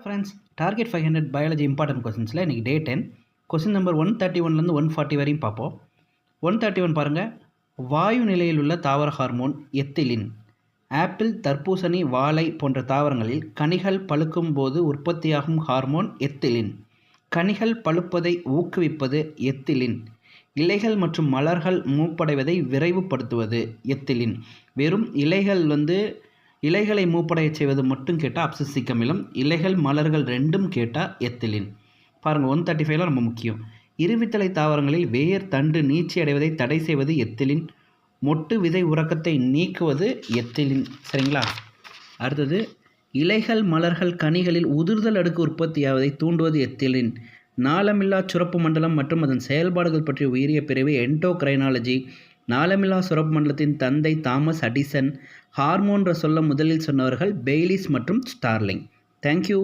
Friends, target 500 biology important கொஸ்டின்ஸில் இன்றைக்கி டே 10 question number 131லேருந்து 140 வரையும் பார்ப்போம். 131 பாருங்கள். வாயு நிலையில் உள்ள தாவர ஹார்மோன் எத்திலின். ஆப்பிள், தர்பூசணி, வாழை போன்ற தாவரங்களில் கனிகள் பழுக்கும் போது உற்பத்தியாகும் ஹார்மோன் எத்திலின். கனிகள் பழுப்பதை ஊக்குவிப்பது எத்திலின். இலைகள் மற்றும் மலர்கள் மூப்படைவதை விரைவுபடுத்துவது எத்திலின். வெறும் இலைகளை மூப்படைய செய்வது மட்டும் கேட்டால் அப்சிசிக் அமிலம். இலைகள் மலர்கள் ரெண்டும் கேட்டால் எத்திலின். பாருங்கள், 135 ரொம்ப முக்கியம். இருவித்தலை தாவரங்களில் வேர் தண்டு நீட்சி அடைவதை தடை செய்வது எத்திலின். மொட்டு விதை உறக்கத்தை நீக்குவது எத்திலின். சரிங்களா? அடுத்தது, இலைகள் மலர்கள் கனிகளில் உதிர்தல் அடுக்கு உற்பத்தியாவதை தூண்டுவது எத்திலின். நாளமில்லா சுரப்பு மண்டலம் மற்றும் அதன் செயல்பாடுகள் பற்றிய உயிரிய பிரிவு எண்டோக்ரைனாலஜி. நாளமில்லா சுரப்பு மண்டலத்தின் தந்தை தாமஸ் அடிசன். ஹார்மோன்ற சொல்ல முதலில் சொன்னவர்கள் பெய்லிஸ் மற்றும் ஸ்டார்லிங். தேங்க்யூ.